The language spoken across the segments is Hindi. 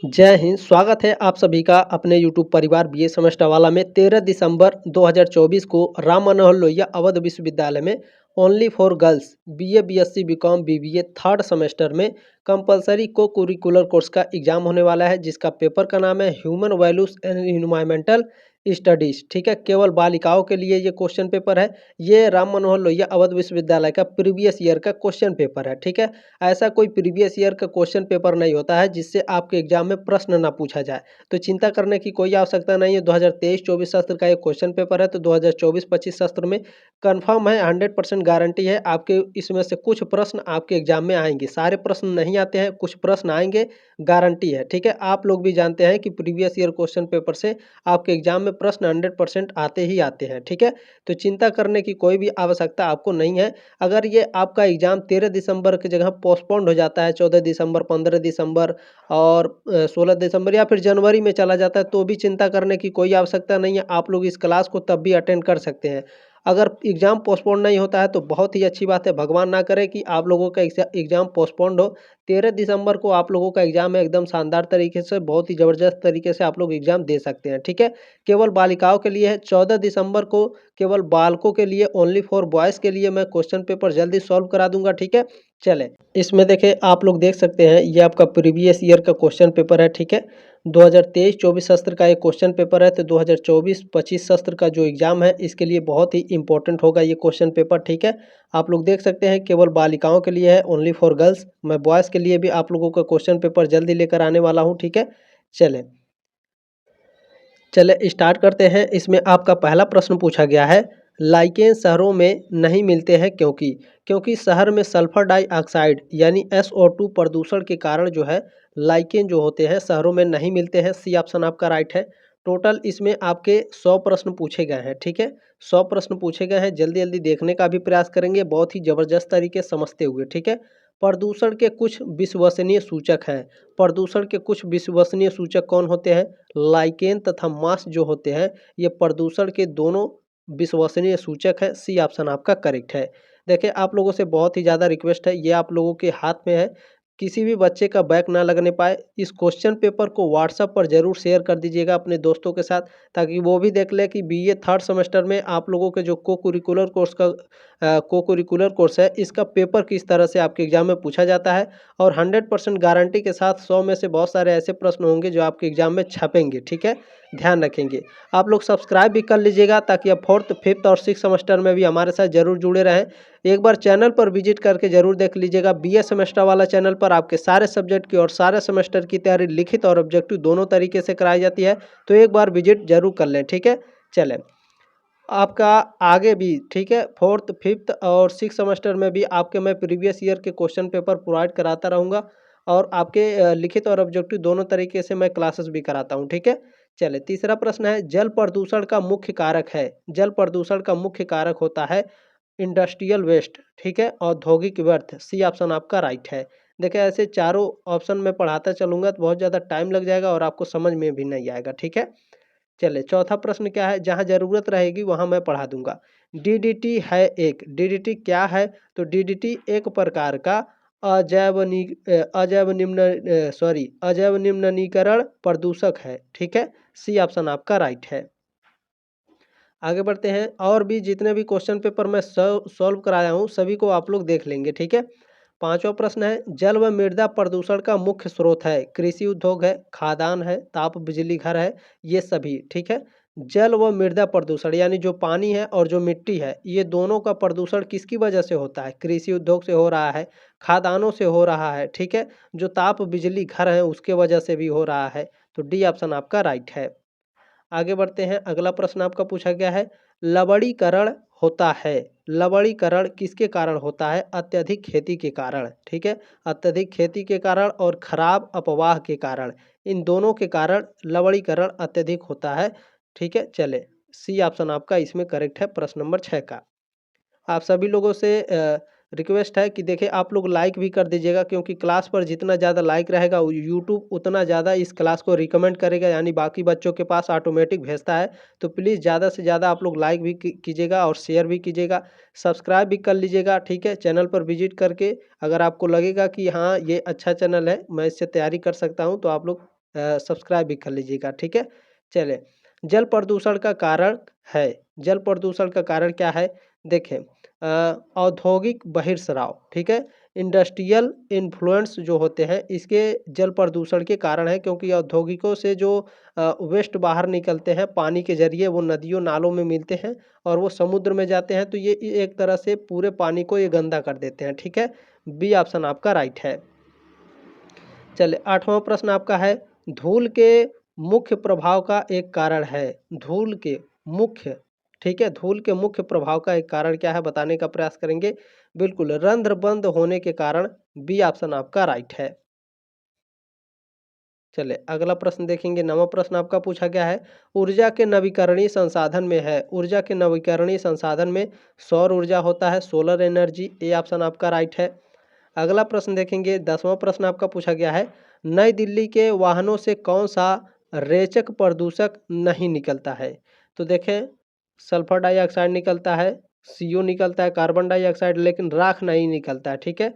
जय हिंद। स्वागत है आप सभी का अपने यूट्यूब परिवार बीए सेमेस्टर वाला में। 13 दिसंबर 2024 को राम मनोहर लोहिया अवध विश्वविद्यालय में only for girls BA BSc BCom BBA third semester में कंपलसरी को कुरिकुलर कोर्स का एग्जाम होने वाला है, जिसका पेपर का नाम है human values and environmental studies. ठीक है, केवल बालिकाओं के लिए ये क्वेश्चन पेपर है। ये राम मनोहर लोहिया अवध विश्वविद्यालय का प्रीवियस ईयर का क्वेश्चन पेपर है। ठीक है, ऐसा कोई प्रीवियस ईयर का क्वेश्चन पेपर नहीं होता है जिससे आपके एग्जाम में प्रश्न ना पूछा जाए, तो चिंता करने की कोई आवश्यकता नहीं है। 2023-24 सत्र का एक क्वेश्चन पेपर है, तो 2024-25 सत्र में कंफर्म है, 100% गारंटी है आपके इसमें से कुछ प्रश्न आपके एग्जाम में आएंगे। सारे प्रश्न नहीं आते हैं, कुछ प्रश्न आएंगे, गारंटी है। ठीक है, आप लोग भी जानते हैं कि प्रीवियस ईयर क्वेश्चन पेपर से आपके एग्जाम में प्रश्न 100% आते ही आते हैं। ठीक है, तो चिंता करने की कोई भी आवश्यकता आपको नहीं है। अगर ये आपका एग्ज़ाम 13 दिसंबर की जगह पोस्टपोन्ड हो जाता है, 14 दिसंबर, 15 दिसंबर और 16 दिसंबर या फिर जनवरी में चला जाता है, तो भी चिंता करने की कोई आवश्यकता नहीं है। आप लोग इस क्लास को तब भी अटेंड कर सकते हैं। अगर एग्ज़ाम पोस्टपोन्ड नहीं होता है तो बहुत ही अच्छी बात है, भगवान ना करे कि आप लोगों का एग्ज़ाम पोस्टपोन्ड हो। 13 दिसंबर को आप लोगों का एग्ज़ाम है, एकदम शानदार तरीके से, बहुत ही ज़बरदस्त तरीके से आप लोग एग्ज़ाम दे सकते हैं। ठीक है, केवल बालिकाओं के लिए है। 14 दिसंबर को केवल बालकों के लिए, ओनली फॉर बॉयज़ के लिए मैं क्वेश्चन पेपर जल्दी सॉल्व करा दूंगा। ठीक है, चले इसमें देखें, आप लोग देख सकते हैं ये आपका प्रीवियस ईयर का क्वेश्चन पेपर है। ठीक है, 2023-24 सत्र का एक क्वेश्चन पेपर है, तो 2024-25 सत्र का जो एग्ज़ाम है इसके लिए बहुत ही इंपॉर्टेंट होगा ये क्वेश्चन पेपर। ठीक है, आप लोग देख सकते हैं केवल बालिकाओं के लिए है, ओनली फॉर गर्ल्स। मैं बॉयज़ के लिए भी आप लोगों का क्वेश्चन पेपर जल्दी लेकर आने वाला हूँ। ठीक है, चले चले स्टार्ट करते हैं। इसमें आपका पहला प्रश्न पूछा गया है, लाइकेन शहरों में नहीं मिलते हैं क्योंकि शहर में सल्फर डाइऑक्साइड यानी SO2 प्रदूषण के कारण जो है लाइकेन जो होते हैं शहरों में नहीं मिलते हैं। सी ऑप्शन आपका राइट है। टोटल इसमें आपके 100 प्रश्न पूछे गए हैं। ठीक है, 100 प्रश्न पूछे गए हैं, जल्दी जल्दी देखने का भी प्रयास करेंगे, बहुत ही ज़बरदस्त तरीके से समझते हुए। ठीक है, प्रदूषण के कुछ विश्वसनीय सूचक हैं। प्रदूषण के कुछ विश्वसनीय सूचक कौन होते हैं? लाइकेन तथा मास जो होते हैं, ये प्रदूषण के दोनों विश्वसनीय सूचक है। सी ऑप्शन आपका करेक्ट है। देखिए, आप लोगों से बहुत ही ज़्यादा रिक्वेस्ट है, ये आप लोगों के हाथ में है, किसी भी बच्चे का बैक ना लगने पाए। इस क्वेश्चन पेपर को व्हाट्सएप पर ज़रूर शेयर कर दीजिएगा अपने दोस्तों के साथ, ताकि वो भी देख ले कि बीए थर्ड सेमेस्टर में आप लोगों के जो को करिकुलर कोर्स है, इसका पेपर किस तरह से आपके एग्जाम में पूछा जाता है। और 100% गारंटी के साथ 100 में से बहुत सारे ऐसे प्रश्न होंगे जो आपके एग्जाम में छपेंगे। ठीक है, ध्यान रखेंगे। आप लोग सब्सक्राइब भी कर लीजिएगा, ताकि आप फोर्थ, फिफ्थ और सिक्स सेमेस्टर में भी हमारे साथ जरूर जुड़े रहें। एक बार चैनल पर विजिट करके जरूर देख लीजिएगा। बीए सेमेस्टर वाला चैनल पर आपके सारे सब्जेक्ट की और सारे सेमेस्टर की तैयारी लिखित और ऑब्जेक्टिव दोनों तरीके से कराई जाती है, तो एक बार विजिट जरूर कर लें। ठीक है, चलें आपका आगे भी। ठीक है, फोर्थ, फिफ्थ और सिक्स सेमेस्टर में भी आपके मैं प्रीवियस ईयर के क्वेश्चन पेपर प्रोवाइड कराता रहूँगा, और आपके लिखित और ऑब्जेक्टिव दोनों तरीके से मैं क्लासेस भी कराता हूँ। ठीक है, चलिए तीसरा प्रश्न है, जल प्रदूषण का मुख्य कारक है। जल प्रदूषण का मुख्य कारक होता है इंडस्ट्रियल वेस्ट। ठीक है, औद्योगिक व्यर्थ। सी ऑप्शन आपका राइट है। देखिए, ऐसे चारों ऑप्शन में पढ़ाता चलूँगा तो बहुत ज़्यादा टाइम लग जाएगा और आपको समझ में भी नहीं आएगा। ठीक है, चलिए चौथा प्रश्न क्या है, जहाँ ज़रूरत रहेगी वहाँ मैं पढ़ा दूंगा। डीडीटी है एक, डीडीटी क्या है? तो डीडीटी एक प्रकार का अजैव निम्नीकरण प्रदूषक है। ठीक है, सी ऑप्शन आपका राइट है। आगे बढ़ते हैं, और भी जितने भी क्वेश्चन पेपर मैं सॉल्व कराया हूँ सभी को आप लोग देख लेंगे। ठीक है, पांचवा प्रश्न है, जल व मृदा प्रदूषण का मुख्य स्रोत है। कृषि उद्योग है, खादान है, ताप बिजली घर है, ये सभी। ठीक है, जल व मृदा प्रदूषण यानी जो पानी है और जो मिट्टी है, ये दोनों का प्रदूषण किसकी वजह से होता है? कृषि उद्योग से हो रहा है, खादानों से हो रहा है। ठीक है, जो ताप बिजली घर है उसके वजह से भी हो रहा है, तो डी ऑप्शन आपका राइट है। आगे बढ़ते हैं, अगला प्रश्न आपका पूछा गया है, लवणीकरण होता है। लवणीकरण किसके कारण होता है? अत्यधिक खेती के कारण। ठीक है, अत्यधिक खेती के कारण और खराब अपवाह के कारण, इन दोनों के कारण लवणीकरण अत्यधिक होता है। ठीक है, चले सी ऑप्शन आपका इसमें करेक्ट है, प्रश्न नंबर 6 का। आप सभी लोगों से रिक्वेस्ट है कि देखिए, आप लोग लाइक भी कर दीजिएगा, क्योंकि क्लास पर जितना ज़्यादा लाइक रहेगा यूट्यूब उतना ज़्यादा इस क्लास को रिकमेंड करेगा, यानी बाकी बच्चों के पास ऑटोमेटिक भेजता है। तो प्लीज़ ज़्यादा से ज़्यादा आप लोग लाइक भी कीजिएगा और शेयर भी कीजिएगा, सब्सक्राइब भी कर लीजिएगा। ठीक है, चैनल पर विजिट करके अगर आपको लगेगा कि हाँ ये अच्छा चैनल है, मैं इससे तैयारी कर सकता हूँ, तो आप लोग सब्सक्राइब भी कर लीजिएगा, ठीक है। चलिए, जल प्रदूषण का कारण है, जल प्रदूषण का कारण क्या है? देखें, औद्योगिक बहिर्स्राव, ठीक है, इंडस्ट्रियल इन्फ्लुएंस जो होते हैं इसके जल प्रदूषण के कारण है, क्योंकि औद्योगिकों से जो वेस्ट बाहर निकलते हैं पानी के जरिए, वो नदियों नालों में मिलते हैं और वो समुद्र में जाते हैं, तो ये एक तरह से पूरे पानी को ये गंदा कर देते हैं, ठीक है। बी ऑप्शन आपका राइट है। चलिए, 8वां प्रश्न आपका है, धूल के मुख्य प्रभाव का एक कारण है, धूल के मुख्य, ठीक है, धूल के मुख्य प्रभाव का एक कारण क्या है बताने का प्रयास करेंगे। बिल्कुल, रंध्र बंद होने के कारण। बी ऑप्शन आपका राइट है। चलिए, अगला प्रश्न देखेंगे। 9वां प्रश्न आपका पूछा गया है, ऊर्जा के नवीकरणीय संसाधन में है, ऊर्जा के नवीकरणीय संसाधन में सौर ऊर्जा होता है, सोलर एनर्जी। ए ऑप्शन आपका राइट है। अगला प्रश्न देखेंगे। 10वां प्रश्न आपका पूछा गया है, नई दिल्ली के वाहनों से कौन सा रेचक प्रदूषक नहीं निकलता है? तो देखें, सल्फर डाइऑक्साइड निकलता है, CO निकलता है, कार्बन डाइऑक्साइड, लेकिन राख नहीं निकलता है, ठीक है।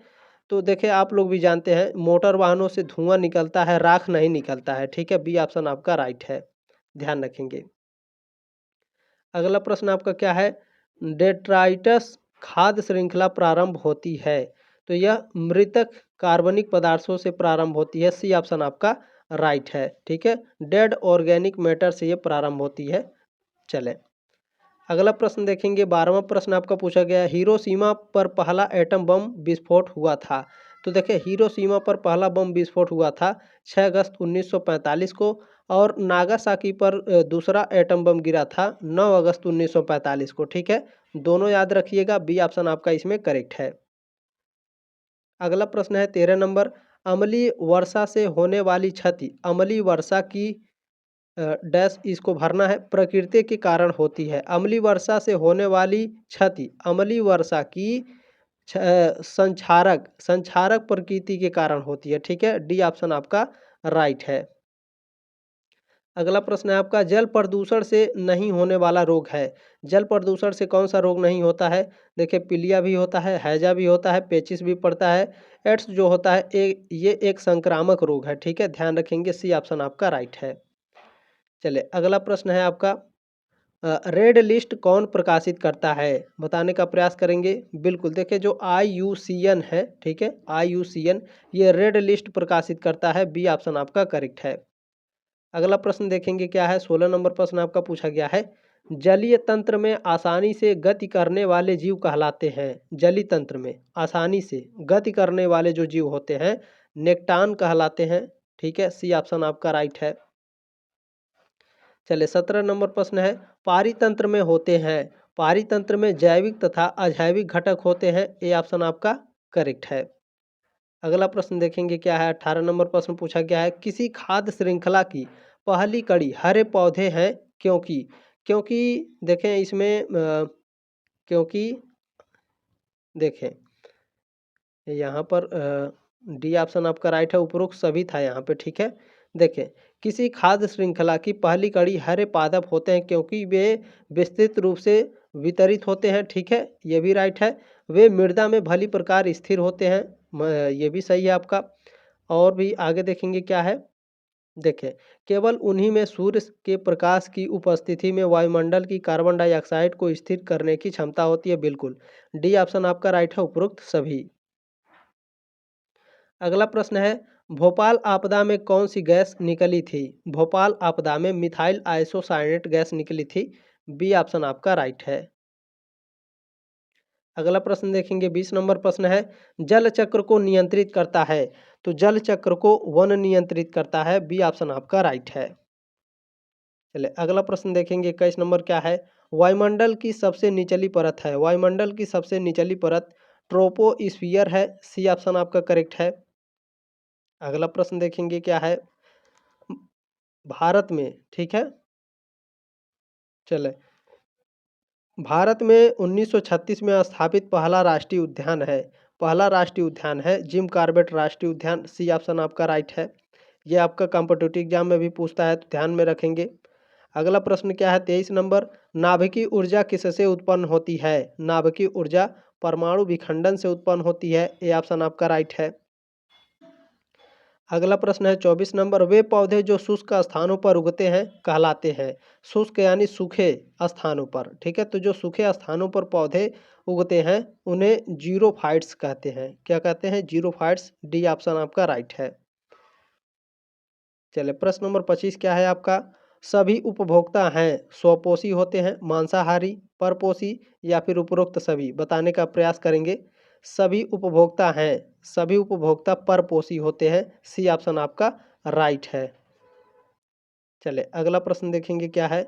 तो देखिए, आप लोग भी जानते हैं मोटर वाहनों से धुआं निकलता है, राख नहीं निकलता है, ठीक है। बी ऑप्शन आपका राइट है, ध्यान रखेंगे। अगला प्रश्न आपका क्या है, डेट्राइटस खाद्य श्रृंखला प्रारंभ होती है? तो यह मृतक कार्बनिक पदार्थों से प्रारंभ होती है। सी ऑप्शन आपका राइट है, ठीक है। डेड ऑर्गेनिक मैटर से ये प्रारंभ होती है। चले, अगला प्रश्न देखेंगे। 12वां प्रश्न आपका पूछा गया है, हिरोशिमा पर पहला एटम बम विस्फोट हुआ था? तो देखिए, हिरोशिमा पर पहला बम विस्फोट हुआ था 6 अगस्त 1945 को, और नागासाकी पर दूसरा एटम बम गिरा था 9 अगस्त 1945 को, ठीक है। दोनों याद रखिएगा। बी ऑप्शन आपका इसमें करेक्ट है। अगला प्रश्न है 13 नंबर, अम्लीय वर्षा से होने वाली क्षति, अम्लीय वर्षा की डैश इसको भरना है, प्रकृति के कारण होती है। अम्लीय वर्षा से होने वाली क्षति, अम्लीय वर्षा की संक्षारक संक्षारक प्रकृति के कारण होती है, ठीक है। डी ऑप्शन आपका राइट है। अगला प्रश्न है आपका, जल प्रदूषण से नहीं होने वाला रोग है? जल प्रदूषण से कौन सा रोग नहीं होता है? देखिए, पीलिया भी होता है, हैजा भी होता है, पेचिस भी पड़ता है, एड्स जो होता है ये एक संक्रामक रोग है, ठीक है, ध्यान रखेंगे। सी ऑप्शन आपका राइट है। चलिए, अगला प्रश्न है आपका, रेड लिस्ट कौन प्रकाशित करता है? बताने का प्रयास करेंगे। बिल्कुल, देखिए, जो IUCN है, ठीक है, IUCN ये रेड लिस्ट प्रकाशित करता है। बी ऑप्शन आपका करेक्ट है। अगला प्रश्न देखेंगे क्या है। 16 नंबर प्रश्न आपका पूछा गया है, जलीय तंत्र में आसानी से गति करने वाले जीव कहलाते हैं? जलीय तंत्र में आसानी से गति करने वाले जो जीव होते हैं नेक्टान कहलाते हैं, ठीक है। सी ऑप्शन आपका राइट है। चलिए, 17 नंबर प्रश्न है, पारितंत्र में होते हैं, पारितंत्र में जैविक तथा अजैविक घटक होते हैं। ए ऑप्शन आपका करेक्ट है। अगला प्रश्न देखेंगे क्या है। 18 नंबर प्रश्न पूछा गया है, किसी खाद्य श्रृंखला की पहली कड़ी हरे पौधे हैं, क्योंकि? क्योंकि देखें इसमें क्योंकि देखें यहाँ पर डी ऑप्शन आपका राइट है, उपरोक्त सभी था यहाँ पे, ठीक है। देखें, किसी खाद्य श्रृंखला की पहली कड़ी हरे पादप होते हैं, क्योंकि वे विस्तृत रूप से वितरित होते हैं, ठीक है, ये भी राइट है। वे मृदा में भली प्रकार स्थिर होते हैं, ये भी सही है आपका। और भी आगे देखेंगे क्या है। देखें, केवल उन्हीं में सूर्य के प्रकाश की उपस्थिति में वायुमंडल की कार्बन डाइऑक्साइड को स्थिर करने की क्षमता होती है। बिल्कुल, डी ऑप्शन आपका राइट है, उपरोक्त सभी। अगला प्रश्न है, भोपाल आपदा में कौन सी गैस निकली थी? भोपाल आपदा में मिथाइल आइसोसाइनेट गैस निकली थी। बी ऑप्शन आपका राइट है। अगला प्रश्न देखेंगे। 20 नंबर प्रश्न है, जल चक्र को नियंत्रित करता है? तो जल चक्र को वन नियंत्रित करता है। बी ऑप्शन आपका राइट है। चलिए, अगला प्रश्न देखेंगे। 21 नंबर क्या है, वायुमंडल की सबसे निचली परत है? वायुमंडल की सबसे निचली परत ट्रोपोस्फियर है। सी ऑप्शन आपका करेक्ट है। अगला प्रश्न देखेंगे क्या है, भारत में, ठीक है। चले, भारत में 1936 में स्थापित पहला राष्ट्रीय उद्यान है, पहला राष्ट्रीय उद्यान है जिम कॉर्बेट राष्ट्रीय उद्यान। सी ऑप्शन आपका राइट है। ये आपका कॉम्पिटिटिव एग्जाम में भी पूछता है, तो ध्यान में रखेंगे। अगला प्रश्न क्या है, 23 नंबर, नाभिकीय ऊर्जा किससे उत्पन्न होती है? नाभिकीय ऊर्जा परमाणु विखंडन से उत्पन्न होती है। ए ऑप्शन आपका राइट है। अगला प्रश्न है 24 नंबर, वे पौधे जो शुष्क स्थानों पर उगते हैं कहलाते हैं। शुष्क यानी सूखे स्थानों पर, ठीक है। तो जो सूखे स्थानों पर पौधे उगते हैं उन्हें जीरोफाइट्स कहते हैं। क्या कहते हैं? जीरोफाइट्स। डी ऑप्शन आपका राइट है। चलिए प्रश्न नंबर 25 क्या है आपका? सभी उपभोक्ता हैं स्वपोषी होते हैं, मांसाहारी, परपोषी या फिर उपरोक्त सभी, बताने का प्रयास करेंगे। सभी उपभोक्ता हैं, सभी उपभोक्ता परपोषी होते हैं। सी ऑप्शन आपका राइट है। चले अगला प्रश्न देखेंगे क्या है।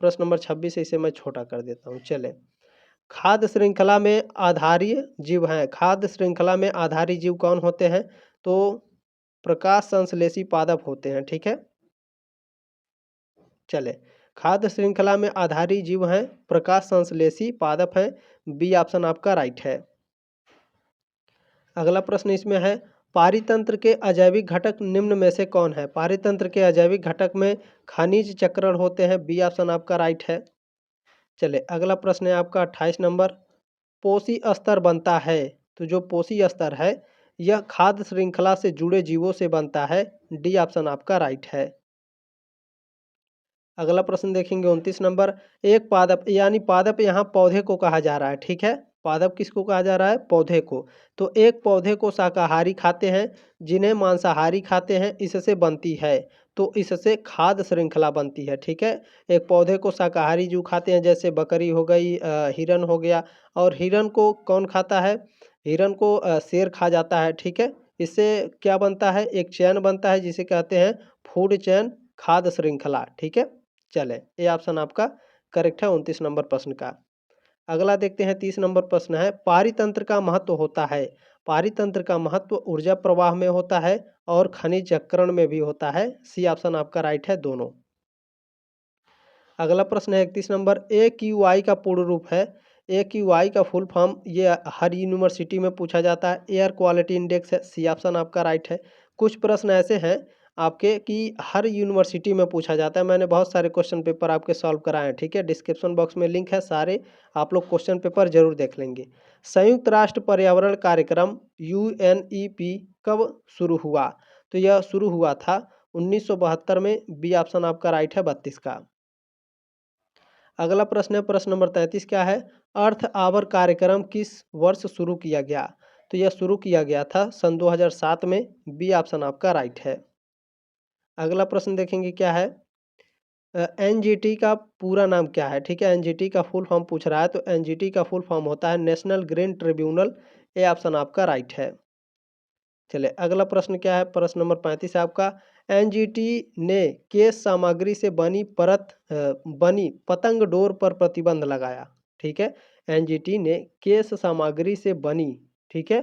प्रश्न नंबर 26 है, इसे मैं छोटा कर देता हूँ। चले, खाद्य श्रृंखला में आधारीय जीव हैं। खाद्य श्रृंखला में आधारी जीव कौन होते हैं? तो प्रकाश संश्लेषी पादप होते हैं, ठीक है। चले, खाद्य श्रृंखला में आधारी जीव हैं, प्रकाश संश्लेषी पादप हैं। बी ऑप्शन आपका राइट है। अगला प्रश्न इसमें है, पारितंत्र के अजैविक घटक निम्न में से कौन है? पारितंत्र के अजैविक घटक में खनिज चक्रण होते हैं। बी ऑप्शन आपका राइट है। चले अगला प्रश्न है आपका 28 नंबर, पोषी स्तर बनता है। तो जो पोषी स्तर है यह खाद्य श्रृंखला से जुड़े जीवों से बनता है। डी ऑप्शन आपका राइट है। अगला प्रश्न देखेंगे 29 नंबर, एक पादप यानी पादप यहाँ पौधे को कहा जा रहा है, ठीक है। पादप किसको कहा जा रहा है? पौधे को। तो एक पौधे को शाकाहारी खाते हैं, जिन्हें मांसाहारी खाते हैं, इससे बनती है। तो इससे खाद्य श्रृंखला बनती है, ठीक है। एक पौधे को शाकाहारी जो खाते हैं, जैसे बकरी हो गई, हिरन हो गया। और हिरन को कौन खाता है? हिरन को शेर खा जाता है, ठीक है। इससे क्या बनता है? एक चैन बनता है जिसे कहते हैं फूड चैन, खाद्य श्रृंखला, ठीक है। चले, ये ऑप्शन आपका करेक्ट है 29 नंबर प्रश्न का। अगला देखते हैं 30 नंबर प्रश्न है, पारितंत्र का महत्व होता है। पारितंत्र का महत्व ऊर्जा प्रवाह में होता है और खनिज चक्रण में भी होता है। सी ऑप्शन आपका राइट है, दोनों। अगला प्रश्न है 31 नंबर, ए क्यू आई का पूर्ण रूप है। ए क्यू आई का फुल फॉर्म ये हर यूनिवर्सिटी में पूछा जाता है। एयर क्वालिटी इंडेक्स है। सी ऑप्शन आपका राइट है। कुछ प्रश्न ऐसे हैं आपके कि हर यूनिवर्सिटी में पूछा जाता है। मैंने बहुत सारे क्वेश्चन पेपर आपके सॉल्व कराए हैं, ठीक है। डिस्क्रिप्शन बॉक्स में लिंक है, सारे आप लोग क्वेश्चन पेपर जरूर देख लेंगे। संयुक्त राष्ट्र पर्यावरण कार्यक्रम UNEP कब शुरू हुआ? तो यह शुरू हुआ था 1972 में। बी ऑप्शन आपका राइट है, 32 का। अगला प्रश्न है प्रश्न नंबर 33 क्या है? अर्थ आवर कार्यक्रम किस वर्ष शुरू किया गया? तो यह शुरू किया गया था सन 2007 में। बी ऑप्शन आपका राइट है। अगला प्रश्न देखेंगे क्या है, एनजीटी का पूरा नाम क्या है? ठीक है, एनजीटी का फुल फॉर्म पूछ रहा है। तो एनजीटी का फुल फॉर्म होता है national green tribunal. A option आपका राइट है। चलिए अगला प्रश्न क्या है, प्रश्न नंबर 35 है आपका, एनजीटी ने केस सामग्री से बनी पतंग डोर पर प्रतिबंध लगाया। ठीक है, एनजीटी ने केस सामग्री से बनी, ठीक है,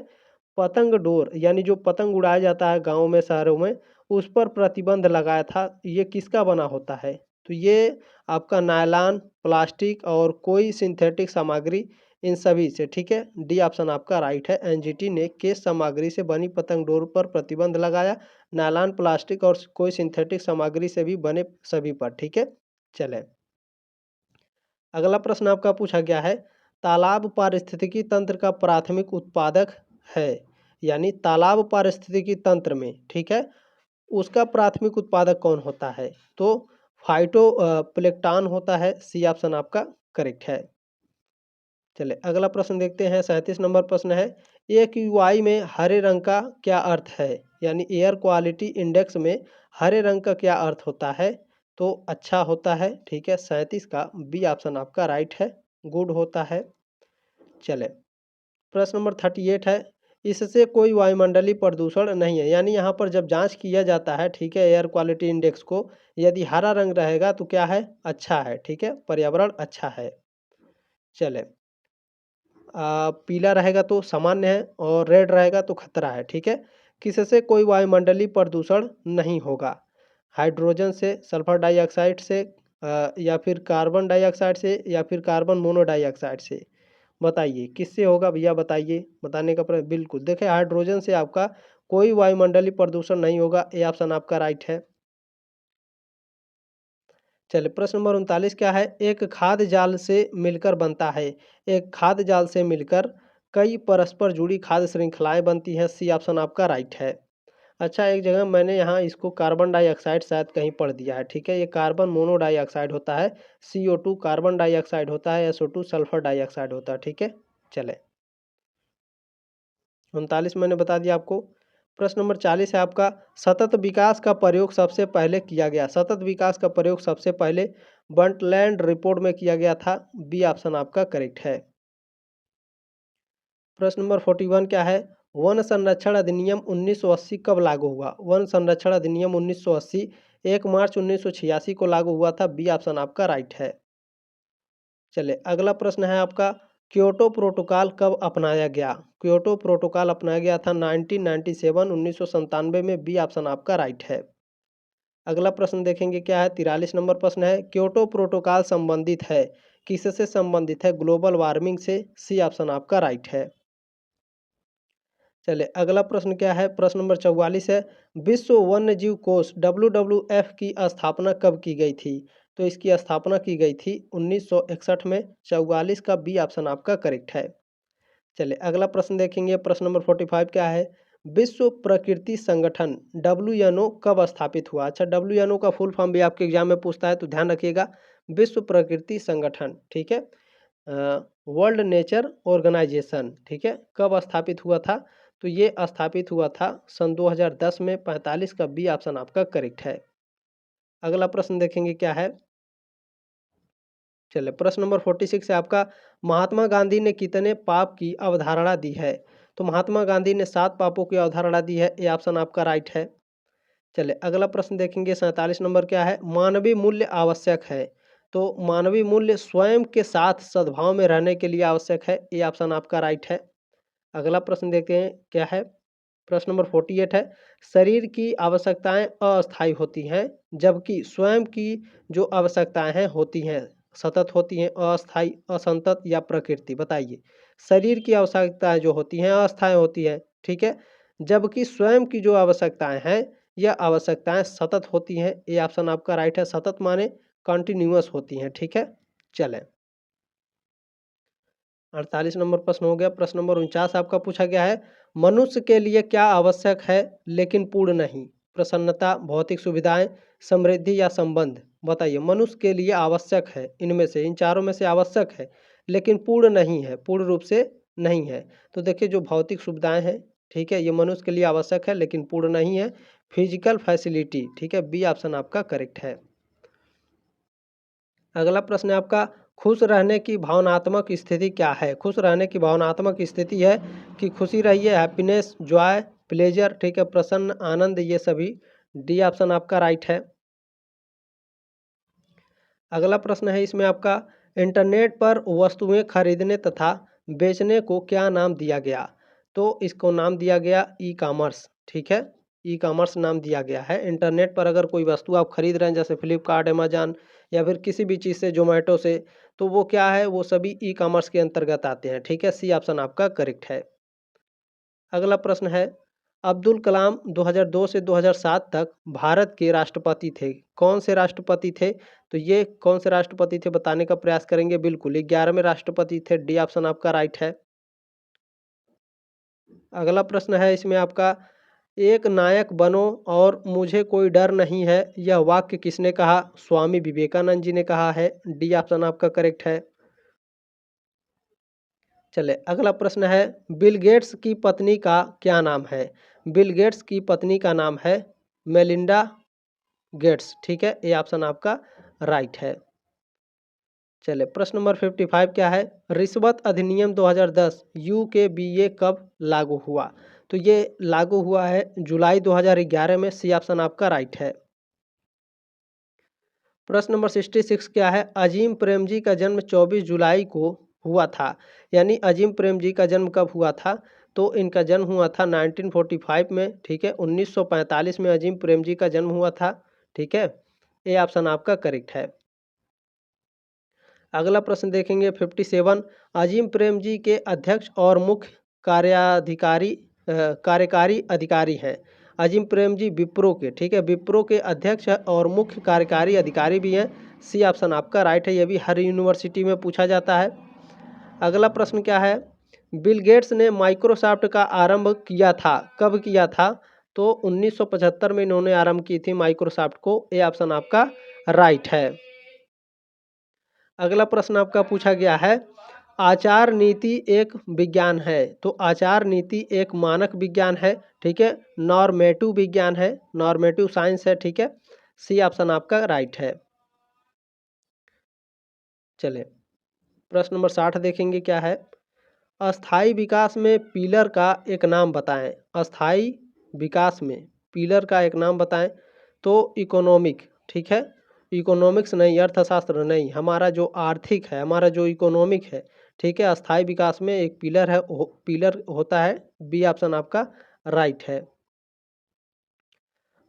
पतंग डोर यानी जो पतंग उड़ाया जाता है गाँव में, शहरों में, उस पर प्रतिबंध लगाया था। ये किसका बना होता है? तो ये आपका नायलॉन, प्लास्टिक और कोई सिंथेटिक सामग्री, इन सभी से, ठीक है। डी ऑप्शन आपका राइट है। एनजीटी ने केस सामग्री से बनी पतंग डोर पर प्रतिबंध लगाया, नायलॉन, प्लास्टिक और कोई सिंथेटिक सामग्री से भी बने सभी पर, ठीक है। चले अगला प्रश्न आपका पूछा गया है, तालाब पारिस्थितिकी तंत्र का प्राथमिक उत्पादक है। यानी तालाब पारिस्थितिकी तंत्र में, ठीक है, उसका प्राथमिक उत्पादक कौन होता है? तो फाइटो प्लेक्टान होता है। सी ऑप्शन आपका करेक्ट है। चले अगला प्रश्न देखते हैं, 37 नंबर प्रश्न है, AQI में हरे रंग का क्या अर्थ है? यानी एयर क्वालिटी इंडेक्स में हरे रंग का क्या अर्थ होता है? तो अच्छा होता है, ठीक है। 37 का बी ऑप्शन आपका राइट है, गुड होता है। चले प्रश्न नंबर 38 है, इससे कोई वायुमंडलीय प्रदूषण नहीं है। यानी यहाँ पर जब जांच किया जाता है, ठीक है, एयर क्वालिटी इंडेक्स को, यदि हरा रंग रहेगा तो क्या है? अच्छा है, ठीक है, पर्यावरण अच्छा है। चले पीला रहेगा तो सामान्य है और रेड रहेगा तो खतरा है, ठीक है। किससे कोई वायुमंडलीय प्रदूषण नहीं होगा? हाइड्रोजन से, सल्फर डाइऑक्साइड से, या फिर कार्बन डाइऑक्साइड से, या फिर कार्बन मोनोडाइऑक्साइड से? बताइए किससे होगा भैया, बताइए, बताने का प्रयास। बिल्कुल, देखिए हाइड्रोजन से आपका कोई वायुमंडलीय प्रदूषण नहीं होगा। ये ऑप्शन आपका राइट है। चलिए प्रश्न नंबर 39 क्या है, एक खाद्य जाल से मिलकर बनता है। एक खाद्य जाल से मिलकर कई परस्पर जुड़ी खाद्य श्रृंखलाएं बनती हैं। सी ऑप्शन आपका राइट है। अच्छा, एक जगह मैंने यहाँ इसको कार्बन डाइऑक्साइड शायद कहीं पढ़ दिया है, ठीक है। ये कार्बन मोनोडाइऑक्साइड होता है, CO2 कार्बन डाइऑक्साइड होता है, SO2 सल्फर डाइऑक्साइड होता है, ठीक है। चले 39 मैंने बता दिया आपको। प्रश्न नंबर 40 है आपका, सतत विकास का प्रयोग सबसे पहले किया गया। सतत विकास का प्रयोग सबसे पहले बर्टलैंड रिपोर्ट में किया गया था। बी ऑप्शन आपका करेक्ट है। प्रश्न नंबर 41 क्या है, वन संरक्षण अधिनियम 1980 कब लागू हुआ। वन संरक्षण अधिनियम 1980 1 मार्च 1986 को लागू हुआ था। बी ऑप्शन आपका राइट है। चलिए अगला प्रश्न है आपका, क्योटो प्रोटोकॉल कब अपनाया गया। क्योटो प्रोटोकॉल अपनाया गया था 1997 1997 में। बी ऑप्शन आपका राइट है। अगला प्रश्न देखेंगे क्या है, 43 नंबर प्रश्न है, क्योटो प्रोटोकॉल संबंधित है, किससे संबंधित है, ग्लोबल वार्मिंग से। सी ऑप्शन आपका राइट है। चलिए अगला प्रश्न क्या है, प्रश्न नंबर 44 है, विश्व वन्य जीव कोष WWF की स्थापना कब की गई थी। तो इसकी स्थापना की गई थी 1961 में। 44 का बी ऑप्शन आपका करेक्ट है। चलिए अगला प्रश्न देखेंगे, प्रश्न नंबर 45 क्या है, विश्व प्रकृति संगठन WNO कब स्थापित हुआ। अच्छा, WNO का फुल फॉर्म भी आपके एग्जाम में पूछता है, तो ध्यान रखिएगा, विश्व प्रकृति संगठन, ठीक है, वर्ल्ड नेचर ऑर्गेनाइजेशन, ठीक है। कब स्थापित हुआ था, तो ये स्थापित हुआ था सन 2010 में। 45 का बी ऑप्शन आपका करेक्ट है। अगला प्रश्न देखेंगे क्या है, चलिए प्रश्न नंबर 46 है आपका, महात्मा गांधी ने कितने पाप की अवधारणा दी है। तो महात्मा गांधी ने 7 पापों की अवधारणा दी है। ये ऑप्शन आपका राइट है। चलिए अगला प्रश्न देखेंगे, 47 नंबर क्या है, मानवीय मूल्य आवश्यक है। तो मानवीय मूल्य स्वयं के साथ सद्भाव में रहने के लिए आवश्यक है। ये ऑप्शन आपका राइट है। अगला प्रश्न देखते हैं क्या है, प्रश्न नंबर 48 है, शरीर की आवश्यकताएं अस्थायी होती हैं, जबकि स्वयं की जो आवश्यकताएं हैं होती हैं सतत होती हैं। अस्थायी, असंतत या प्रकृति, बताइए। शरीर की आवश्यकताएं जो होती हैं अस्थायी होती हैं, ठीक है, जबकि स्वयं की जो आवश्यकताएं हैं यह आवश्यकताएं सतत होती हैं। ये ऑप्शन आपका राइट है। सतत माने कंटिन्यूअस होती हैं, ठीक है। चलें 48 नंबर प्रश्न हो गया। प्रश्न नंबर 49 आपका पूछा गया है, मनुष्य के लिए क्या आवश्यक है लेकिन पूर्ण नहीं। प्रसन्नता, भौतिक सुविधाएं, समृद्धि या संबंध, बताइए। मनुष्य के लिए आवश्यक है, इनमें से, इन चारों में से आवश्यक है लेकिन पूर्ण नहीं है, पूर्ण रूप से नहीं है। तो देखिए जो भौतिक सुविधाएं हैं, ठीक है, ये मनुष्य के लिए आवश्यक है लेकिन पूर्ण नहीं है। फिजिकल फैसिलिटी, ठीक है, बी ऑप्शन आपका करेक्ट है। अगला प्रश्न है आपका, खुश रहने की भावनात्मक स्थिति क्या है। खुश रहने की भावनात्मक स्थिति है कि खुशी रहिए, हैप्पीनेस, जॉय, प्लेजर, ठीक है, प्रसन्न, आनंद, ये सभी। डी ऑप्शन आपका राइट है। अगला प्रश्न है इसमें आपका, इंटरनेट पर वस्तुएं खरीदने तथा बेचने को क्या नाम दिया गया। तो इसको नाम दिया गया ई कॉमर्स, ठीक है, ई कॉमर्स नाम दिया गया है। इंटरनेट पर अगर कोई वस्तु आप खरीद रहे हैं, जैसे फ्लिपकार्ट, अमेजॉन या फिर किसी भी चीज़ से, जोमेटो से, तो वो क्या है, वो सभी ई कॉमर्स के अंतर्गत आते हैं, ठीक है। सी ऑप्शन आपका करेक्ट है। अगला प्रश्न है, अब्दुल कलाम 2002 से 2007 तक भारत के राष्ट्रपति थे। कौन से राष्ट्रपति थे, तो ये कौन से राष्ट्रपति थे बताने का प्रयास करेंगे। बिल्कुल, 11वें राष्ट्रपति थे। डी ऑप्शन आपका राइट है। अगला प्रश्न है इसमें आपका, एक नायक बनो और मुझे कोई डर नहीं है, यह वाक्य किसने कहा। स्वामी विवेकानंद जी ने कहा है। डी ऑप्शन आपका करेक्ट है। चले अगला प्रश्न है, बिल गेट्स की पत्नी का क्या नाम है। बिल गेट्स की पत्नी का नाम है मेलिंडा गेट्स, ठीक है, ये ऑप्शन आपका राइट है। चले प्रश्न नंबर 55 क्या है, रिश्वत अधिनियम 2010 UKBA कब लागू हुआ। तो ये लागू हुआ है जुलाई 2011 में। सी ऑप्शन आपका राइट है। प्रश्न नंबर 66 क्या है, अजीम प्रेम जी का जन्म 24 जुलाई को हुआ था। यानी अजीम प्रेम जी का जन्म कब हुआ था, तो इनका जन्म हुआ था 1945 में, ठीक है। 1945 में अजीम प्रेम जी का जन्म हुआ था, ठीक है। ये ऑप्शन आपका करेक्ट है। अगला प्रश्न देखेंगे 57, अजीम प्रेम जी के अध्यक्ष और मुख्य कार्यकारी अधिकारी हैं। अजीम प्रेम जी विप्रो के, ठीक है, विप्रो के अध्यक्ष और मुख्य कार्यकारी अधिकारी भी हैं। सी ऑप्शन आपका राइट है। ये भी हर यूनिवर्सिटी में पूछा जाता है। अगला प्रश्न क्या है, बिल गेट्स ने माइक्रोसॉफ्ट का आरंभ किया था, कब किया था। तो 1975 में इन्होंने आरंभ की थी माइक्रोसॉफ्ट को। ये ऑप्शन आपका राइट है। अगला प्रश्न आपका पूछा गया है, आचार नीति एक विज्ञान है। तो आचार नीति एक मानक विज्ञान है, ठीक है, नॉर्मेटिव विज्ञान है, नॉर्मेटिव साइंस है, ठीक है। सी ऑप्शन आपका राइट है। चलिए प्रश्न नंबर 60 देखेंगे क्या है। अस्थाई विकास में पिलर का एक नाम बताएं। अस्थाई विकास में पिलर का एक नाम बताएं। तो इकोनॉमिक, ठीक है, इकोनॉमिक्स नहीं, अर्थशास्त्र नहीं, हमारा जो आर्थिक है, हमारा जो इकोनॉमिक है, ठीक है। अस्थाई विकास में एक पिलर है, पिलर होता है। बी ऑप्शन आपका राइट है।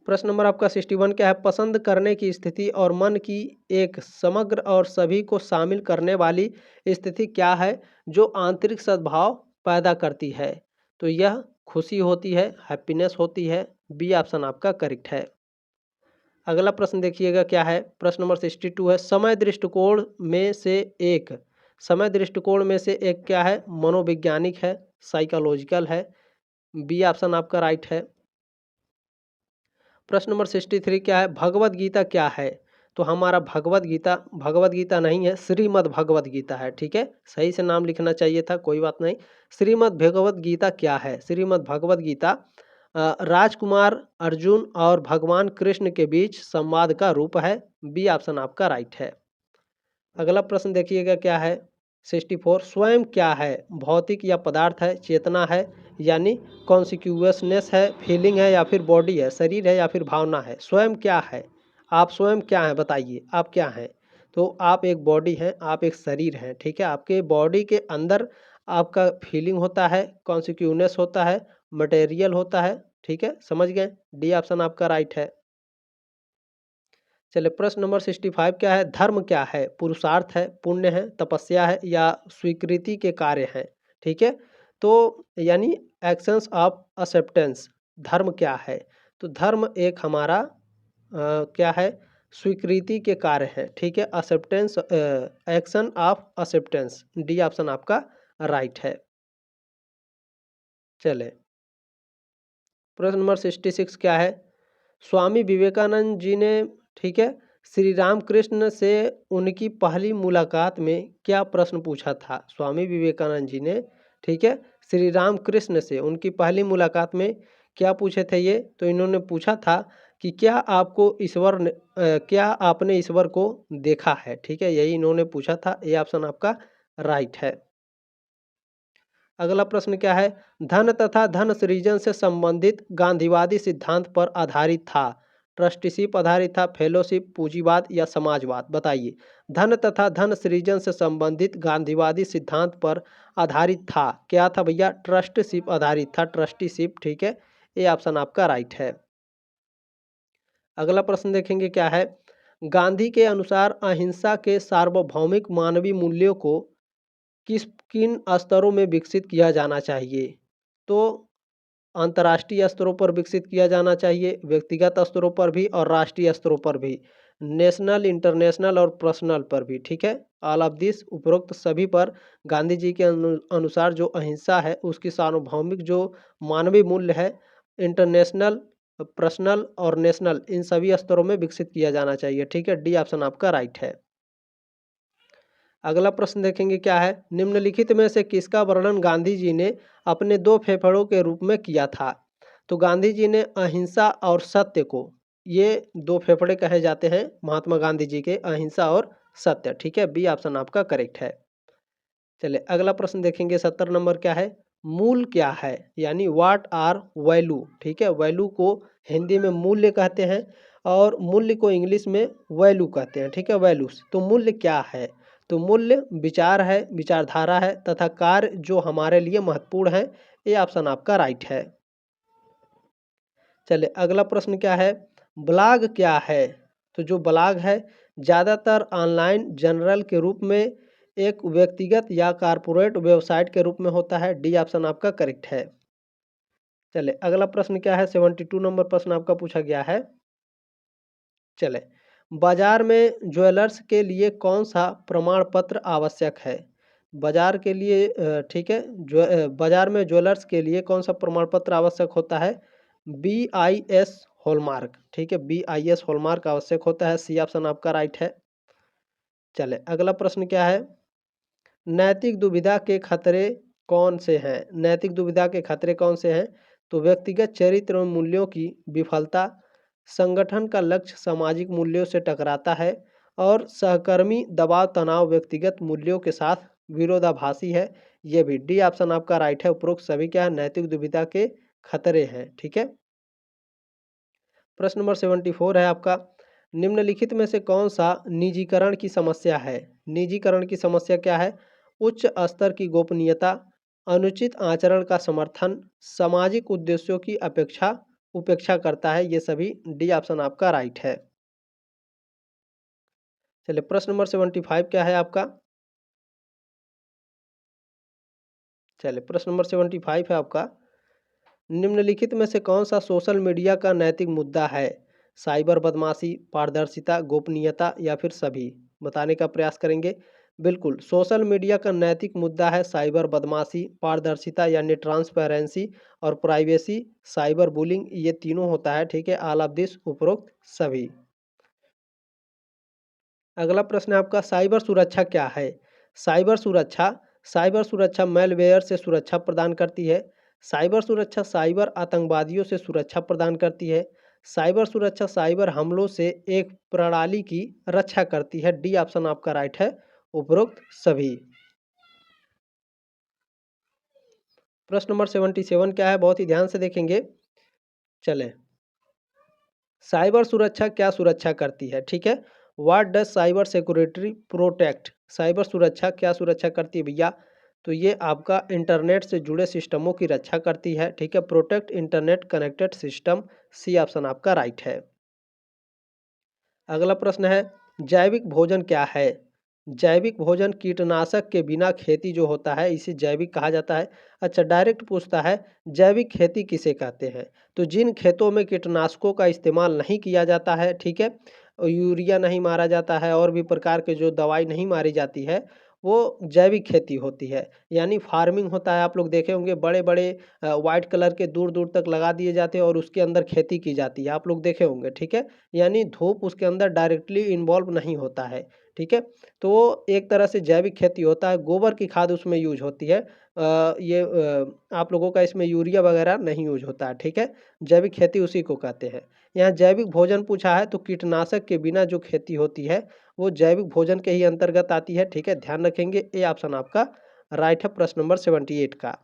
प्रश्न नंबर आपका 61 क्या है, पसंद करने की स्थिति और मन की एक समग्र और सभी को शामिल करने वाली स्थिति क्या है जो आंतरिक सद्भाव पैदा करती है। तो यह खुशी होती है, हैप्पीनेस होती है। बी ऑप्शन आपका करेक्ट है। अगला प्रश्न देखिएगा क्या है। प्रश्न नंबर 62 है, समय दृष्टिकोण में से एक, समय दृष्टिकोण में से एक क्या है, मनोवैज्ञानिक है, साइकोलॉजिकल है। बी ऑप्शन आपका राइट है। प्रश्न नंबर 63 क्या है, भगवत गीता क्या है। तो हमारा भगवत गीता, भगवत गीता नहीं है, श्रीमद् भगवत गीता है, ठीक है। सही से नाम लिखना चाहिए था, कोई बात नहीं। श्रीमद् भगवत गीता क्या है। श्रीमद् भगवत गीता राजकुमार अर्जुन और भगवान कृष्ण के बीच संवाद का रूप है। बी ऑप्शन आपका राइट है। अगला प्रश्न देखिएगा क्या है। 64, स्वयं क्या है, भौतिक या पदार्थ है, चेतना है, यानी कॉन्सिक्यूसनेस है, फीलिंग है, या फिर बॉडी है, शरीर है या फिर भावना है। स्वयं क्या है, आप स्वयं क्या हैं, बताइए आप क्या हैं। तो आप एक बॉडी हैं, आप एक शरीर हैं, ठीक है। आपके बॉडी के अंदर आपका फीलिंग होता है, कॉन्सिक्यूसनेस होता है, मटेरियल होता है, ठीक है, समझ गए। डी ऑप्शन आपका राइट है। चलिए प्रश्न नंबर 65 क्या है, धर्म क्या है, पुरुषार्थ है, पुण्य है, तपस्या है, या स्वीकृति के कार्य हैं, ठीक है। तो यानी एक्शंस ऑफ एक्सेप्टेंस, धर्म क्या है। तो धर्म एक हमारा क्या है, स्वीकृति के कार्य है, ठीक है, acceptance, action of acceptance. D option आपका राइट है। चले प्रश्न नंबर 66 क्या है, स्वामी विवेकानंद जी ने, ठीक है, श्री राम कृष्ण से उनकी पहली मुलाकात में क्या प्रश्न पूछा था। स्वामी विवेकानंद जी ने, ठीक है, श्री राम कृष्ण से उनकी पहली मुलाकात में क्या पूछे थे ये। तो इन्होंने पूछा था कि क्या आपको ईश्वर क्या आपने ईश्वर को देखा है, ठीक है, यही इन्होंने पूछा था। ये ऑप्शन आपका राइट है। अगला प्रश्न क्या है, धन तथा धन सृजन से संबंधित गांधीवादी सिद्धांत पर आधारित था। ट्रस्टीशिप आधारित था, फेलोशिप, पूंजीवाद या समाजवाद, बताइए। धन तथा धन सृजन से संबंधित गांधीवादी सिद्धांत पर आधारित था, क्या था भैया, ट्रस्टीशिप आधारित था, ट्रस्टीशिप, ठीक है। ये ऑप्शन आपका राइट है। अगला प्रश्न देखेंगे क्या है, गांधी के अनुसार अहिंसा के सार्वभौमिक मानवीय मूल्यों को किस किन स्तरों में विकसित किया जाना चाहिए। तो अंतर्राष्ट्रीय स्तरों पर विकसित किया जाना चाहिए, व्यक्तिगत स्तरों पर भी और राष्ट्रीय स्तरों पर भी, नेशनल, इंटरनेशनल और पर्सनल पर भी, ठीक है। ऑल ऑफ दिस, उपरोक्त सभी पर गांधी जी के अनुसार जो अहिंसा है उसकी सार्वभौमिक जो मानवीय मूल्य है, इंटरनेशनल, पर्सनल और नेशनल, इन सभी स्तरों में विकसित किया जाना चाहिए, ठीक है। डी ऑप्शन आपका राइट है। अगला प्रश्न देखेंगे क्या है, निम्नलिखित में से किसका वर्णन गांधी जी ने अपने दो फेफड़ों के रूप में किया था। तो गांधी जी ने अहिंसा और सत्य को, ये दो फेफड़े कहे जाते हैं महात्मा गांधी जी के, अहिंसा और सत्य, ठीक है। बी ऑप्शन आपका करेक्ट है। चलिए अगला प्रश्न देखेंगे 70 नंबर क्या है, मूल क्या है, यानी व्हाट आर वैल्यू, ठीक है। वैल्यू को हिंदी में मूल्य कहते हैं और मूल्य को इंग्लिश में वैल्यू कहते हैं, ठीक है, वैल्यूज। तो मूल्य क्या है। तो मूल्य विचार है, विचारधारा है तथा कार्य जो हमारे लिए महत्वपूर्ण है। ये ऑप्शन आपका राइट है। चलिए अगला प्रश्न क्या है, ब्लॉग क्या है। तो जो ब्लॉग है ज़्यादातर ऑनलाइन जर्नल के रूप में एक व्यक्तिगत या कारपोरेट वेबसाइट के रूप में होता है। डी ऑप्शन आपका करेक्ट है। चले अगला प्रश्न क्या है, 72 नंबर प्रश्न आपका पूछा गया है। चले, बाजार में ज्वेलर्स के लिए कौन सा प्रमाण पत्र आवश्यक है। बाजार के लिए ठीक है, बाजार में ज्वेलर्स के लिए कौन सा प्रमाण पत्र आवश्यक होता है। BIS हॉलमार्क, ठीक है, BIS हॉलमार्क आवश्यक होता है। सी ऑप्शन आपका राइट है। चले अगला प्रश्न क्या है, नैतिक दुविधा के खतरे कौन से हैं? नैतिक दुविधा के खतरे कौन से हैं? तो व्यक्तिगत चरित्र और मूल्यों की विफलता, संगठन का लक्ष्य सामाजिक मूल्यों से टकराता है और सहकर्मी दबाव तनाव व्यक्तिगत मूल्यों के साथ विरोधाभासी है। ये भी डी ऑप्शन आपका राइट है। उपरोक्त सभी क्या है, नैतिक दुविधा के खतरे हैं। ठीक है, प्रश्न नंबर 74 है आपका, निम्नलिखित में से कौन सा निजीकरण की समस्या है? निजीकरण की समस्या क्या है? उच्च स्तर की गोपनीयता, अनुचित आचरण का समर्थन, सामाजिक उद्देश्यों की उपेक्षा करता है। ये सभी डी ऑप्शन आपका राइट है। चलिए प्रश्न नंबर 75 क्या है आपका? चलिए प्रश्न नंबर 75 है आपका, निम्नलिखित में से कौन सा सोशल मीडिया का नैतिक मुद्दा है? साइबर बदमाशी, पारदर्शिता, गोपनीयता या फिर सभी? बताने का प्रयास करेंगे। बिल्कुल, सोशल मीडिया का नैतिक मुद्दा है साइबर बदमाशी, पारदर्शिता यानी ट्रांसपेरेंसी और प्राइवेसी, साइबर बुलिंग, ये तीनों होता है। ठीक है, ऑल ऑफ दिस, उपरोक्त सभी। अगला प्रश्न है आपका, साइबर सुरक्षा क्या है? साइबर सुरक्षा मैलवेयर से सुरक्षा प्रदान करती है। साइबर सुरक्षा साइबर आतंकवादियों से सुरक्षा प्रदान करती है। साइबर सुरक्षा साइबर हमलों से एक प्रणाली की रक्षा करती है। डी ऑप्शन आपका राइट है, उपरोक्त सभी। प्रश्न नंबर 77 क्या है, बहुत ही ध्यान से देखेंगे। चलें, साइबर सुरक्षा क्या सुरक्षा करती है? ठीक है, what does cyber security protect? Cyber सुरक्षा क्या सुरक्षा करती है भैया? तो ये आपका इंटरनेट से जुड़े सिस्टमों की रक्षा करती है। ठीक है, protect internet connected system, C option आपका राइट है। अगला प्रश्न है, जैविक भोजन क्या है? जैविक भोजन कीटनाशक के बिना खेती जो होता है इसे जैविक कहा जाता है। अच्छा, डायरेक्ट पूछता है जैविक खेती किसे कहते हैं? तो जिन खेतों में कीटनाशकों का इस्तेमाल नहीं किया जाता है, ठीक है, और यूरिया नहीं मारा जाता है और भी प्रकार के जो दवाई नहीं मारी जाती है, वो जैविक खेती होती है। यानी फार्मिंग होता है, आप लोग देखे होंगे बड़े बड़े वाइट कलर के दूर दूर तक लगा दिए जाते हैं और उसके अंदर खेती की जाती है, आप लोग देखे होंगे। ठीक है, यानी धूप उसके अंदर डायरेक्टली इन्वॉल्व नहीं होता है। ठीक है, तो वो एक तरह से जैविक खेती होता है, गोबर की खाद उसमें यूज होती है। आप लोगों का इसमें यूरिया वगैरह नहीं यूज होता है। ठीक है, जैविक खेती उसी को कहते हैं। यहाँ जैविक भोजन पूछा है तो कीटनाशक के बिना जो खेती होती है वो जैविक भोजन के ही अंतर्गत आती है। ठीक है, ध्यान रखेंगे, ए ऑप्शन आपका राइट है प्रश्न नंबर 78 का।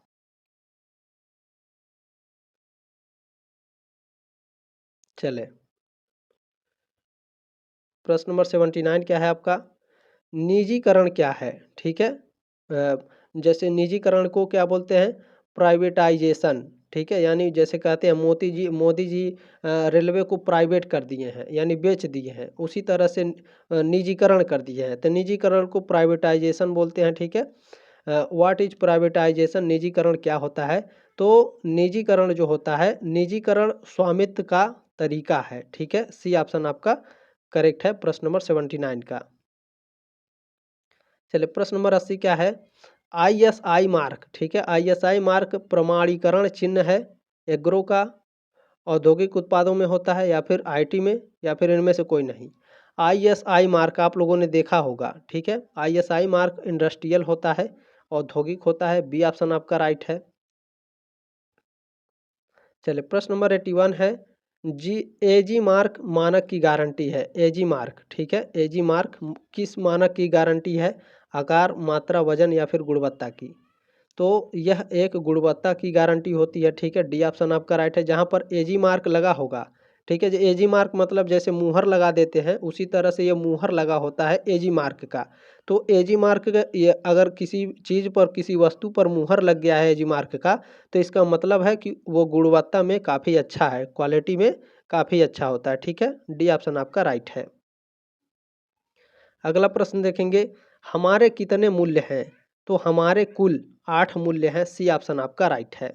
चले प्रश्न नंबर 79 क्या है आपका, निजीकरण क्या है? ठीक है, जैसे निजीकरण को क्या बोलते हैं, प्राइवेटाइजेशन। ठीक है, यानी जैसे कहते हैं मोदी जी रेलवे को प्राइवेट कर दिए हैं यानी बेच दिए हैं, उसी तरह से निजीकरण कर दिए हैं, तो निजीकरण को प्राइवेटाइजेशन बोलते हैं। ठीक है, व्हाट इज प्राइवेटाइजेशन, निजीकरण क्या होता है? तो निजीकरण जो होता है, निजीकरण स्वामित्व का तरीका है। ठीक है, सी ऑप्शन आपका करेक्ट है प्रश्न नंबर 79 का। चलिए प्रश्न नंबर 80 क्या है, ISI मार्क। ठीक है, ISI मार्क प्रमाणीकरण चिन्ह है एग्रो का, औद्योगिक उत्पादों में होता है या फिर IT में, या फिर इनमें से कोई नहीं। ISI मार्क आप लोगों ने देखा होगा। ठीक है, ISI मार्क इंडस्ट्रियल होता है, औद्योगिक होता है। बी ऑप्शन आपका राइट है। चलिए प्रश्न नंबर 81 है, जी AG मार्क मानक की गारंटी है। AG मार्क, ठीक है, AG मार्क किस मानक की गारंटी है? आकार, मात्रा, वजन या फिर गुणवत्ता की? तो यह एक गुणवत्ता की गारंटी होती है। ठीक है, डी ऑप्शन आपका राइट है। जहाँ पर AG मार्क लगा होगा, ठीक है, जो AG मार्क मतलब जैसे मुहर लगा देते हैं उसी तरह से ये मुहर लगा होता है AG मार्क का। तो AG मार्क ये अगर किसी चीज़ पर, किसी वस्तु पर मुहर लग गया है AG मार्क का, तो इसका मतलब है कि वो गुणवत्ता में काफ़ी अच्छा है, क्वालिटी में काफ़ी अच्छा होता है। ठीक है, डी ऑप्शन आपका राइट है। अगला प्रश्न देखेंगे, हमारे कितने मूल्य हैं? तो हमारे कुल 8 मूल्य हैं। सी ऑप्शन आपका राइट है।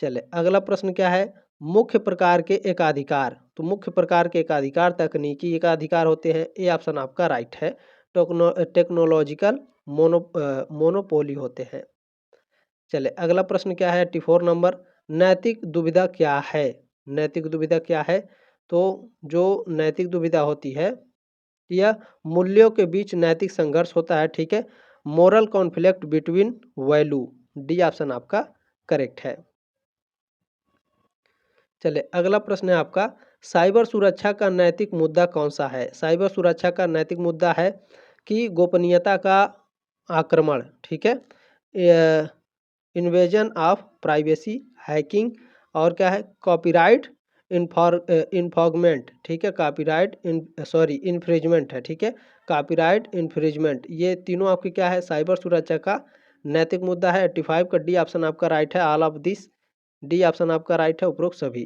चले अगला प्रश्न क्या है, मुख्य प्रकार के एकाधिकार। तो मुख्य प्रकार के एकाधिकार तकनीकी एकाधिकार होते हैं। ए ऑप्शन आपका राइट है। टेक्नोलॉजिकल मोनोपोली होते हैं। चले अगला प्रश्न क्या है, 84 नंबर, नैतिक दुविधा क्या है? नैतिक दुविधा क्या है? तो जो नैतिक दुविधा होती है यह मूल्यों के बीच नैतिक संघर्ष होता है, ठीक है। Moral conflict between value, D option आपका करेक्ट है। चलिए अगला प्रश्न है आपका, साइबर सुरक्षा का नैतिक मुद्दा कौन सा है? साइबर सुरक्षा का नैतिक मुद्दा है कि गोपनीयता का आक्रमण, ठीक है, इन्वेजन ऑफ प्राइवेसी, हैकिंग, और क्या है, कॉपीराइट इन्फॉर्गमेंट, ठीक है, कॉपीराइट इन्फ्रिजमेंट है, ठीक है, कॉपीराइट इन्फ्रिजमेंट, ये तीनों आपके क्या है, साइबर सुरक्षा का नैतिक मुद्दा है। 85 का डी ऑप्शन आपका राइट है, all of this, D option आपका राइट है, उपरोक्त सभी।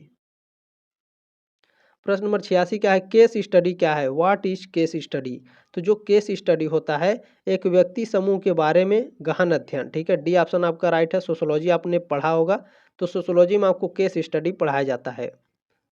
प्रश्न नंबर 86 क्या है, केस स्टडी क्या है? What is case study? तो जो केस स्टडी होता है एक व्यक्ति समूह के बारे में गहन अध्ययन, ठीक है, डी ऑप्शन आपका राइट है। सोशोलॉजी आपने पढ़ा होगा, तो सोशोलॉजी में आपको केस स्टडी पढ़ाया जाता है,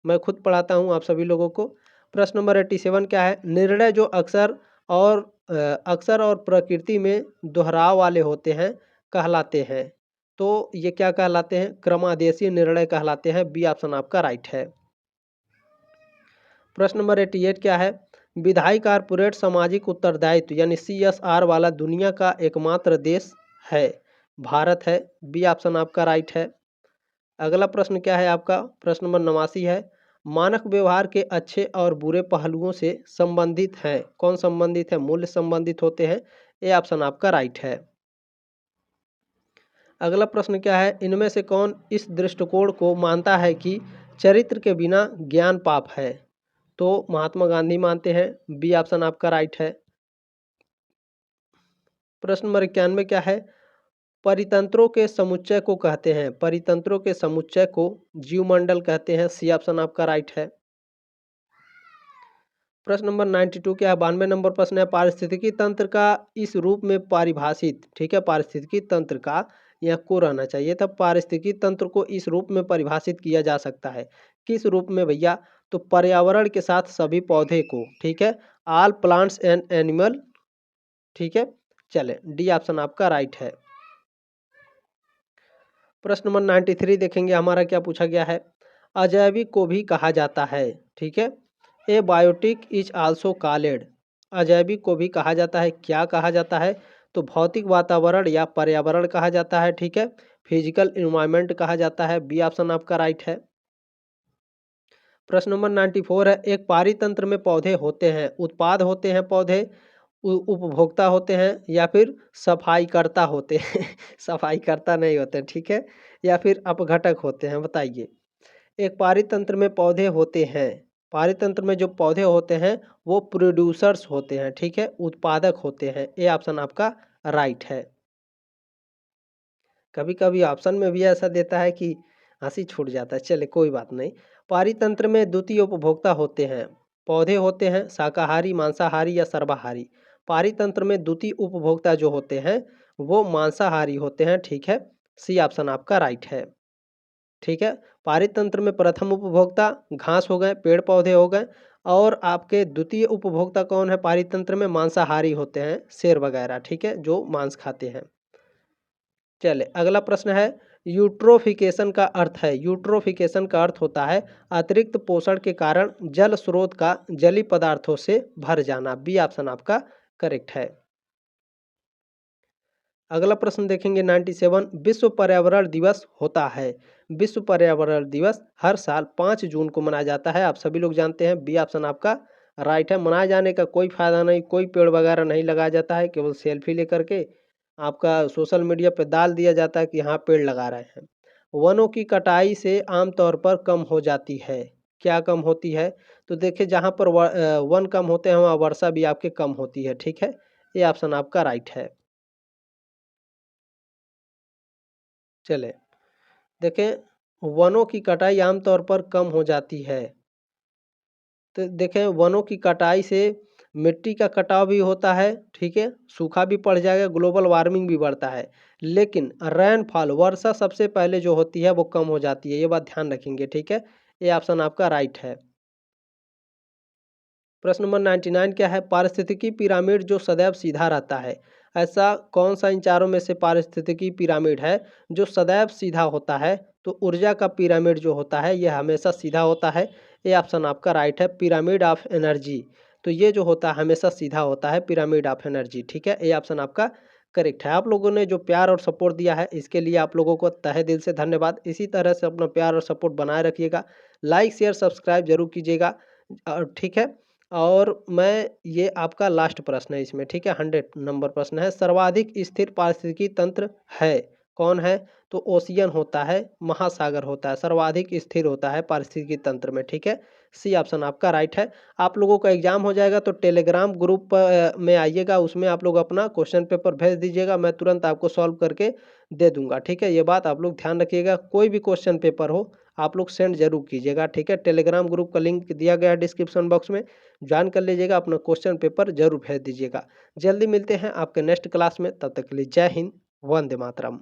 मैं खुद पढ़ाता हूँ आप सभी लोगों को। प्रश्न नंबर 87 क्या है, निर्णय जो अक्सर और प्रकृति में दोहराव वाले होते हैं कहलाते हैं, तो ये क्या कहलाते हैं? क्रमादेशीय निर्णय कहलाते हैं, बी ऑप्शन आपका राइट है। प्रश्न नंबर 88 क्या है, विधायी कारपोरेट सामाजिक उत्तरदायित्व यानी CSR वाला दुनिया का एकमात्र देश है, भारत है, बी ऑप्शन आपका राइट है। अगला प्रश्न क्या है आपका, प्रश्न नंबर 89 है, मानक व्यवहार के अच्छे और बुरे पहलुओं से संबंधित है, कौन संबंधित है? मूल्य संबंधित होते हैं, ए ऑप्शन आपका राइट है। अगला प्रश्न क्या है, इनमें से कौन इस दृष्टिकोण को मानता है कि चरित्र के बिना ज्ञान पाप है? तो महात्मा गांधी मानते हैं, बी ऑप्शन आपका राइट है। प्रश्न नंबर 91 क्या है, परितंत्रों के समुच्चय को कहते हैं, परितंत्रों के समुच्चय को जीवमंडल कहते हैं, सी ऑप्शन आपका राइट है। प्रश्न नंबर 92 क्या है, 92 नंबर प्रश्न है, पारिस्थितिकी तंत्र का इस रूप में परिभाषित, ठीक है, पारिस्थितिकी तंत्र का, यह को रहना चाहिए था, पारिस्थितिकी तंत्र को इस रूप में परिभाषित किया जा सकता है, किस रूप में भैया? तो पर्यावरण के साथ सभी पौधे को, ठीक है, ऑल प्लांट्स एंड एनिमल, ठीक है। चले, डी ऑप्शन आपका राइट है। प्रश्न नंबर 93 देखेंगे, हमारा क्या पूछा गया है, अजैविक को भी कहा जाता है, ठीक है, ए बायोटिक इज आल्सो कॉल्ड, अजैविक को भी कहा जाता है, क्या कहा जाता है? तो भौतिक वातावरण या पर्यावरण कहा जाता है, ठीक है, फिजिकल इन्वायरमेंट कहा जाता है, बी ऑप्शन आपका राइट है। प्रश्न नंबर 94 है, एक पारितंत्र में पौधे होते हैं, उत्पाद होते हैं पौधे, उपभोक्ता होते हैं, या फिर सफाईकर्ता होते हैं सफाईकर्ता नहीं होते, ठीक है, या फिर अपघटक होते हैं, बताइए। एक पारितंत्र में पौधे होते हैं, पारितंत्र में जो पौधे होते हैं वो प्रोड्यूसर्स होते हैं, ठीक है, उत्पादक होते हैं, ये ऑप्शन आपका राइट है। कभी कभी ऑप्शन में भी ऐसा देता है कि हंसी छूट जाता है, चले कोई बात नहीं। पारितंत्र में द्वितीय उपभोक्ता होते हैं, पौधे होते हैं शाकाहारी, मांसाहारी या सर्वाहारी। पारितंत्र में द्वितीय उपभोक्ता जो होते हैं वो मांसाहारी होते हैं, ठीक है, सी ऑप्शन आपका राइट है, ठीक है। पारितंत्र में प्रथम उपभोक्ता घास हो गए, पेड़ पौधे हो गए, और आपके द्वितीय उपभोक्ता कौन है? पारितंत्र में मांसाहारी होते हैं, शेर वगैरह, ठीक है, जो मांस खाते हैं। चले अगला प्रश्न है, यूट्रोफिकेशन का अर्थ है, यूट्रोफिकेशन का अर्थ होता है अतिरिक्त पोषण के कारण जल स्रोत का जलीय पदार्थों से भर जाना, बी ऑप्शन आपका करेक्ट है। अगला प्रश्न देखेंगे 97, विश्व पर्यावरण दिवस होता है, विश्व पर्यावरण दिवस हर साल 5 जून को मनाया जाता है, आप सभी लोग जानते हैं, बी ऑप्शन आपका राइट है। मनाए जाने का कोई फायदा नहीं, कोई पेड़ वगैरह नहीं लगाया जाता है, केवल सेल्फी लेकर के आपका सोशल मीडिया पे डाल दिया जाता है कि हाँ पेड़ लगा रहे हैं। वनों की कटाई से आमतौर पर कम हो जाती है, क्या कम होती है? तो देखिए जहाँ पर वन कम होते हैं वहाँ वर्षा भी आपके कम होती है, ठीक है, ये ऑप्शन आपका राइट है। चले देखें, वनों की कटाई आमतौर पर कम हो जाती है, तो देखें वनों की कटाई से मिट्टी का कटाव भी होता है, ठीक है, सूखा भी पड़ जाएगा, ग्लोबल वार्मिंग भी बढ़ता है, लेकिन रेनफॉल वर्षा सबसे पहले जो होती है वो कम हो जाती है, ये बात ध्यान रखेंगे, ठीक है, ये ऑप्शन आपका राइट है। प्रश्न नंबर 99 क्या है, पारिस्थितिकी पिरामिड जो सदैव सीधा रहता है, ऐसा कौन सा इन चारों में से पारिस्थितिकी पिरामिड है जो सदैव सीधा होता है? तो ऊर्जा का पिरामिड जो होता है यह हमेशा सीधा होता है। ये ऑप्शन आपका राइट है, पिरामिड ऑफ एनर्जी। तो ये जो होता है हमेशा सीधा होता है, पिरामिड ऑफ एनर्जी। ठीक है, ये ऑप्शन आपका करेक्ट है। आप लोगों ने जो प्यार और सपोर्ट दिया है इसके लिए आप लोगों को तहे दिल से धन्यवाद। इसी तरह से अपना प्यार और सपोर्ट बनाए रखिएगा। लाइक शेयर सब्सक्राइब जरूर कीजिएगा। ठीक है, और मैं ये आपका लास्ट प्रश्न है इसमें। ठीक है, 100 नंबर प्रश्न है। सर्वाधिक स्थिर पारिस्थितिकी तंत्र है, कौन है? तो ओशियन होता है, महासागर होता है, सर्वाधिक स्थिर होता है पारिस्थितिकी तंत्र में। ठीक है, सी ऑप्शन आपका राइट है। आप लोगों का एग्जाम हो जाएगा तो टेलीग्राम ग्रुप में आइएगा, उसमें आप लोग अपना क्वेश्चन पेपर भेज दीजिएगा, मैं तुरंत आपको सॉल्व करके दे दूंगा। ठीक है, ये बात आप लोग ध्यान रखिएगा। कोई भी क्वेश्चन पेपर हो आप लोग सेंड जरूर कीजिएगा। ठीक है, टेलीग्राम ग्रुप का लिंक दिया गया है डिस्क्रिप्शन बॉक्स में, ज्वाइन कर लीजिएगा, अपना क्वेश्चन पेपर जरूर भेज दीजिएगा। जल्दी मिलते हैं आपके नेक्स्ट क्लास में, तब तक के लिए जय हिंद, वंदे मातरम।